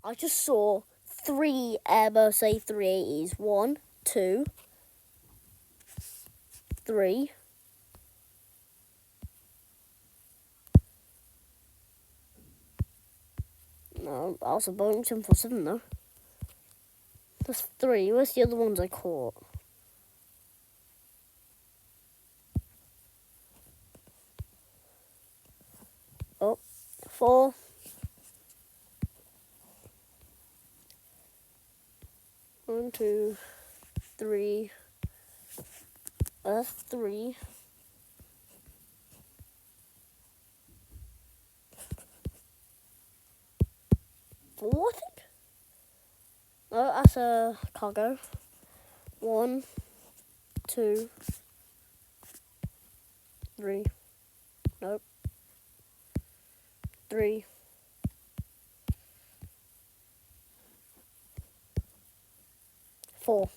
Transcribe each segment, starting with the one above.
I just saw 3 Airbus A380s. 1, 2, 3. No, that was a Boeing 747 though. That's 3. Where's the other ones I caught? Oh, 4. 1, 2, 3. That's 3. 4, I think. No, that's a cargo. 1, 2, 3. Nope. 3. 4.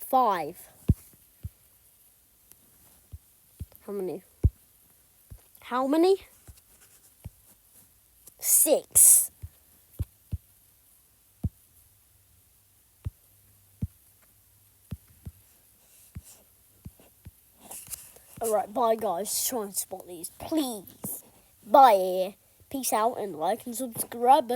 5. How many? 6. Alright, bye guys. Try and spot these, please. Bye. Peace out and like and subscribe.